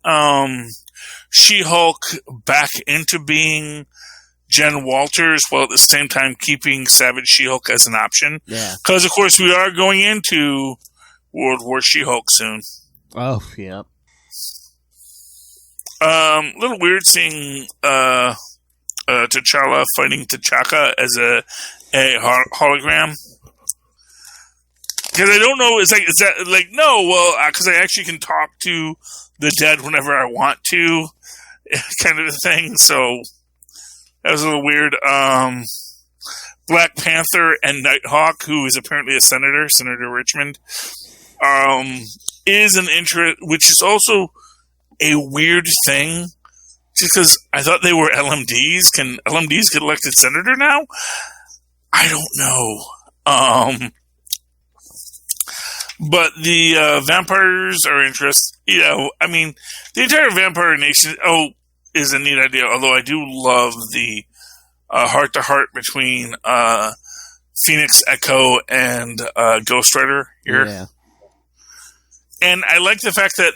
She-Hulk back into being Jen Walters, while at the same time keeping Savage She-Hulk as an option. Yeah. Because, of course, we are going into World War She-Hulk soon. Oh, yeah. Little weird seeing T'Challa fighting T'Chaka as a hologram. Because I don't know, is that like, no, well, because I actually can talk to the dead whenever I want to, kind of a thing, so that was a little weird. Black Panther and Nighthawk, who is apparently a senator, Senator Richmond, is an interest, which is also a weird thing, just because I thought they were LMDs. Can LMDs get elected senator now? I don't know. But the vampires are interesting. You know, I mean, the entire vampire nation is a neat idea, although I do love the heart-to-heart between Phoenix, Echo, and Ghost Rider here. Yeah. And I like the fact that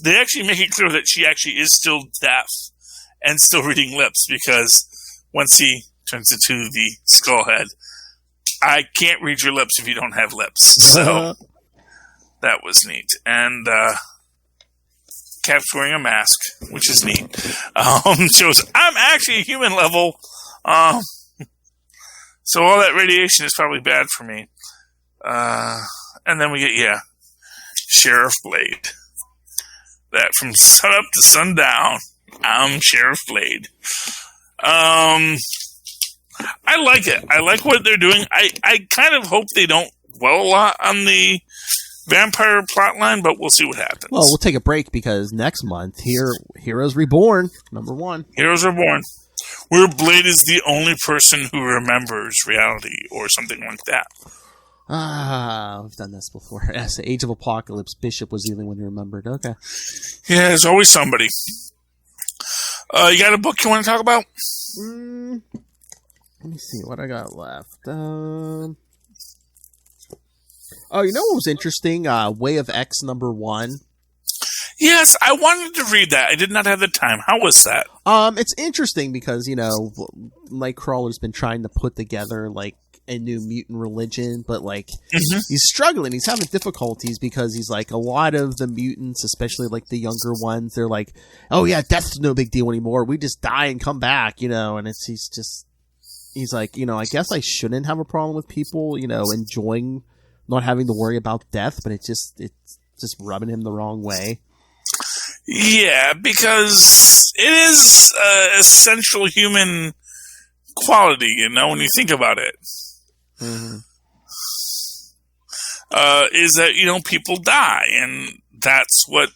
they actually make it clear that she actually is still deaf and still reading lips, because once he turns into the Skullhead, I can't read your lips if you don't have lips. So that was neat. And Cap's wearing a mask, which is neat. Shows I'm actually a human level. So all that radiation is probably bad for me. And then we get, Sheriff Blade. That from sunup to sundown, I'm Sheriff Blade. I like it. I like what they're doing. I kind of hope they don't dwell a lot on the vampire plotline, but we'll see what happens. Well, we'll take a break because next month, Heroes Reborn, #1. Heroes Reborn, where Blade is the only person who remembers reality or something like that. We've done this before. Yes, Age of Apocalypse, Bishop was the only one who remembered. Okay. Yeah, there's always somebody. You got a book you want to talk about? Let me see what I got left. You know what was interesting? Way of X #1. Yes, I wanted to read that. I did not have the time. How was that? It's interesting because, Nightcrawler's been trying to put together, a new mutant religion, but, he's struggling. He's having difficulties because he's a lot of the mutants, especially, the younger ones, they're like, oh, yeah, death's no big deal anymore. We just die and come back, and he's like, I guess I shouldn't have a problem with people, enjoying not having to worry about death, but it's just rubbing him the wrong way. Yeah, because it is essential human quality, when you think about it. Mm-hmm. Is that, people die, and that's what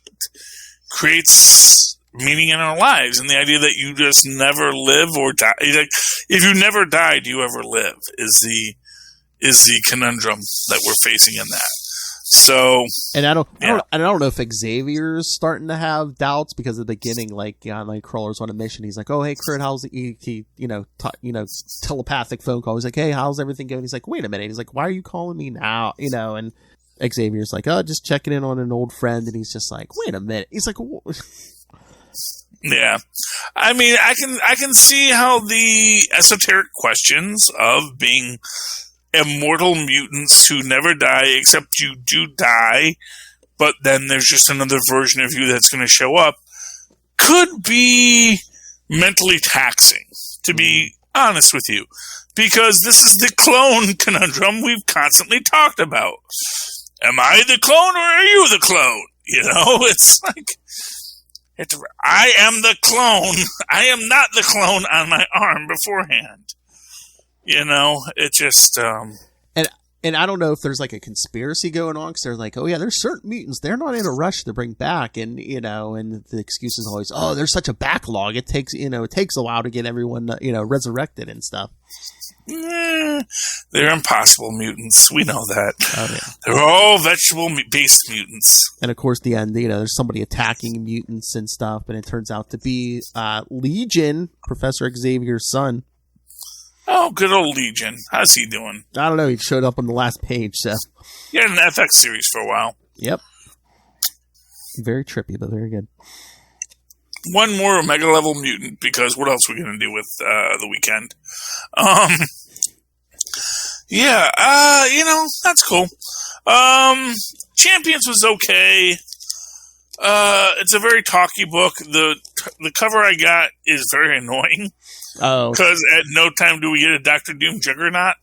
creates meaning in our lives, and the idea that you just never live or die. If you never die, do you ever live? Is the conundrum that we're facing in that. So, and I don't know if Xavier's starting to have doubts, because at the beginning, Nightcrawler's on a mission. He's like, "Oh, hey, Kurt, how's the telepathic phone call?" He's like, "Hey, how's everything going?" He's like, "Wait a minute." He's like, "Why are you calling me now?" And Xavier's like, "Oh, just checking in on an old friend." And he's just like, "Wait a minute." He's like, "Yeah, I mean, I can see how the esoteric questions of being immortal mutants who never die, except you do die, but then there's just another version of you that's going to show up, could be mentally taxing, to be honest with you. Because this is the clone conundrum we've constantly talked about. Am I the clone or are you the clone? It's like, I am the clone. I am not the clone on my arm beforehand. It just... And I don't know if there's a conspiracy going on, because they're like, oh yeah, there's certain mutants they're not in a rush to bring back, and and the excuse is always, oh, there's such a backlog. It takes a while to get everyone resurrected and stuff. They're impossible mutants. We know that. Oh, yeah. They're all vegetable-based mutants. And of course, the end, there's somebody attacking mutants and stuff, and it turns out to be Legion, Professor Xavier's son. Oh, good old Legion. How's he doing? I don't know. He showed up on the last page, so. He had an FX series for a while. Yep. Very trippy, but very good. One more Omega level mutant, because what else are we going to do with the weekend? That's cool. Champions was okay. It's a very talky book. The cover I got is very annoying. Oh, because at no time do we get a Doctor Doom Juggernaut.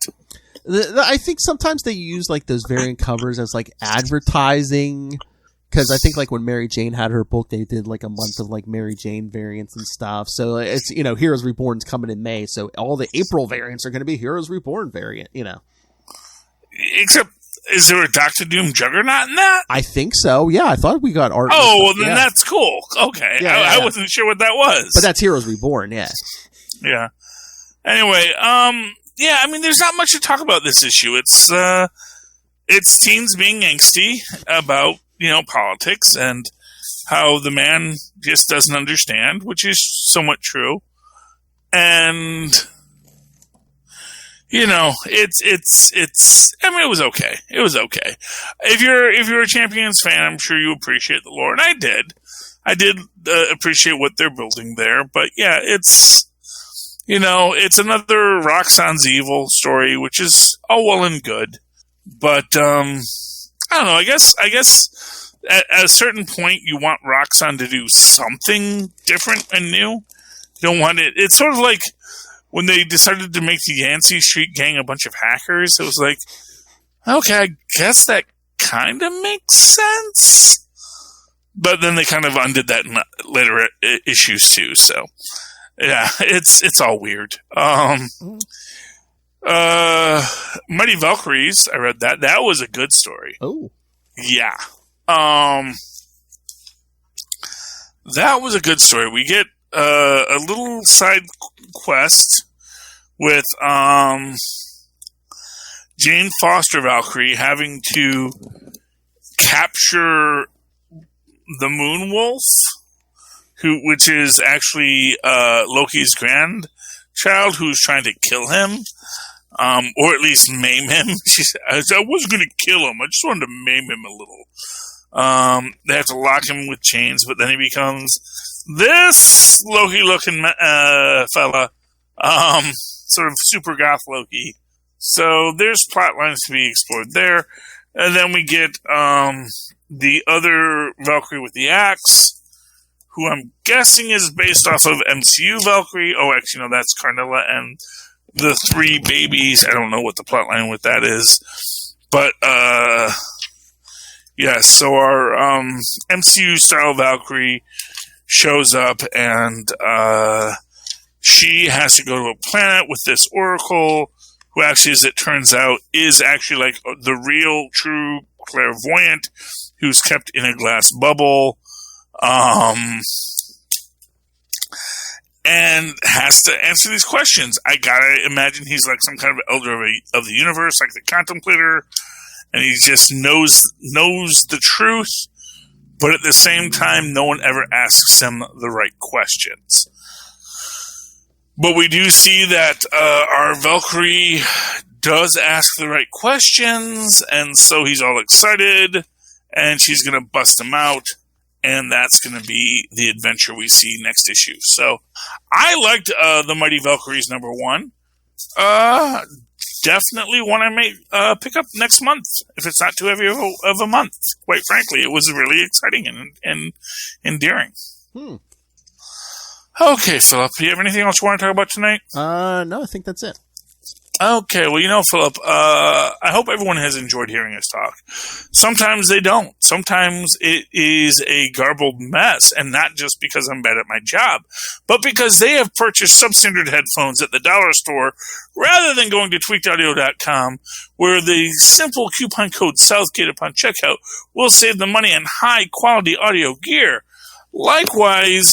I think sometimes they use like those variant covers as like advertising. Because I think like when Mary Jane had her book, they did like a month of like Mary Jane variants and stuff. So it's, Heroes Reborn's coming in May. So all the April variants are going to be Heroes Reborn variant, Except, is there a Doctor Doom Juggernaut in that? I think so. Yeah, I thought we got art. Oh, well then that's cool. Okay. I wasn't sure what that was. But that's Heroes Reborn, yeah. Yeah. Anyway, there's not much to talk about this issue. It's teens being angsty about politics and how the man just doesn't understand, which is somewhat true. And, it was okay. It was okay. If you're a Champions fan, I'm sure you appreciate the lore, and I did. I did appreciate what they're building there, but yeah, it's another Roxxon's Evil story, which is all well and good. But, I don't know, I guess at a certain point you want Roxxon to do something different and new. You don't want it. It's sort of like when they decided to make the Yancey Street Gang a bunch of hackers. It was like, okay, I guess that kind of makes sense. But then they kind of undid that in later issues too. So, yeah, it's all weird. Mighty Valkyries, I read that. That was a good story. Oh. Yeah. That was a good story. We get a little side quest with Jane Foster Valkyrie having to capture the Moon Wolf, which is actually Loki's grandchild, who's trying to kill him. Or at least maim him. I wasn't going to kill him. I just wanted to maim him a little. They have to lock him with chains, but then he becomes this Loki-looking fella. Sort of super goth Loki. So there's plot lines to be explored there. And then we get the other Valkyrie with the axe, who I'm guessing is based off of MCU Valkyrie. Oh, actually, no, that's Carnilla and the three babies. I don't know what the plotline with that is. But, yes, so our MCU-style Valkyrie shows up, and she has to go to a planet with this Oracle, who actually, as it turns out, is actually like the real, true clairvoyant who's kept in a glass bubble. And has to answer these questions. I gotta imagine he's like some kind of elder of the universe, like the Contemplator, and he just knows the truth, but at the same time, no one ever asks him the right questions. But we do see that our Valkyrie does ask the right questions, and so he's all excited, and she's gonna bust him out. And that's going to be the adventure we see next issue. So I liked the Mighty Valkyries #1. Definitely want to pick up next month if it's not too heavy of a month. Quite frankly, it was really exciting and endearing. Okay, Philip, do you have anything else you want to talk about tonight? No, I think that's it. Okay, well, Philip, I hope everyone has enjoyed hearing us talk. Sometimes they don't. Sometimes it is a garbled mess, and not just because I'm bad at my job, but because they have purchased substandard headphones at the dollar store rather than going to tweakedaudio.com, where the simple coupon code Southgate upon checkout will save them money on high-quality audio gear. Likewise,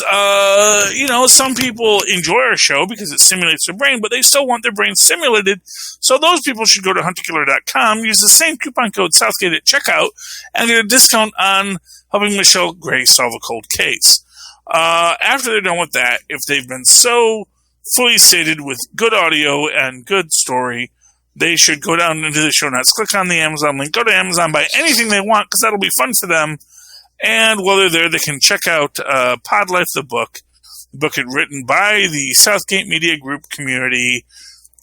some people enjoy our show because it stimulates their brain, but they still want their brain stimulated. So those people should go to hunterkiller.com, use the same coupon code Southgate at checkout, and get a discount on helping Michelle Gray solve a cold case. After they're done with that, if they've been so fully sated with good audio and good story, they should go down into the show notes, click on the Amazon link, go to Amazon, buy anything they want, because that'll be fun for them. And while they're there, they can check out Pod Life, the book written by the Southgate Media Group community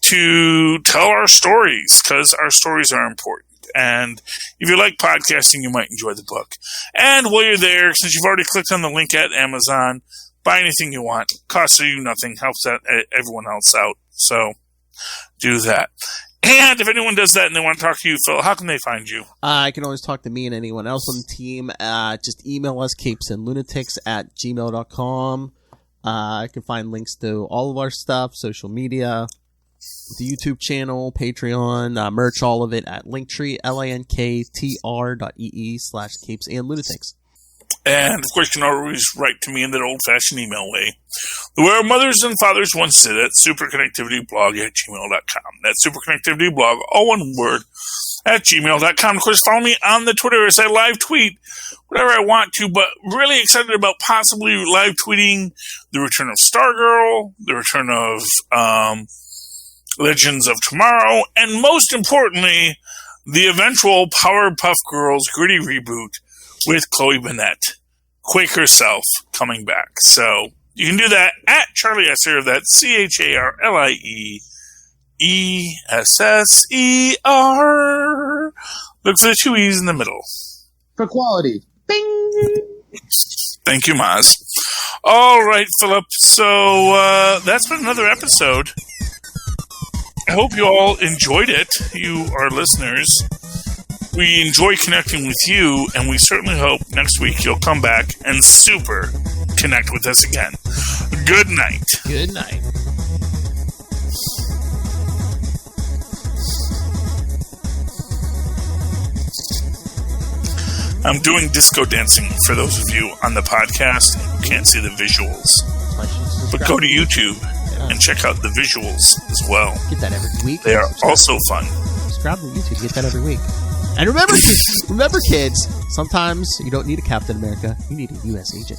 to tell our stories, because our stories are important. And if you like podcasting, you might enjoy the book. And while you're there, since you've already clicked on the link at Amazon, Buy anything you want. Costs you nothing. Helps everyone else out. So do that. And if anyone does that and they want to talk to you, Phil, how can they find you? I can always talk to me and anyone else on the team. Just email us, capesandlunatics@gmail.com. I can find links to all of our stuff, social media, the YouTube channel, Patreon, merch, all of it at Linktree, linktr.ee/capesandlunatics. And, of course, you can always write to me in that old-fashioned email way. The Where Mothers and Fathers Once Did at superconnectivityblog@gmail.com. That's superconnectivityblog, all one word, at gmail.com. Of course, follow me on the Twitter as I live tweet whatever I want to, but really excited about possibly live tweeting the return of Stargirl, the return of Legends of Tomorrow, and most importantly, the eventual Powerpuff Girls gritty reboot with Chloe Bennett, Quake herself, coming back. So you can do that at Charlie Esser. That's CharlieEsser. Look for the 2 E's in the middle. For quality. Bing! Thank you, Maz. All right, Philip. So that's been another episode. I hope you all enjoyed it, you, our listeners. We enjoy connecting with you, and we certainly hope next week you'll come back and super connect with us again. Good night. Good night. I'm doing disco dancing for those of you on the podcast who can't see the visuals. But go to YouTube and check out the visuals as well. Get that every week. They are also fun. Subscribe to YouTube. Get that every week. And remember, kids, sometimes you don't need a Captain America. You need a U.S. agent.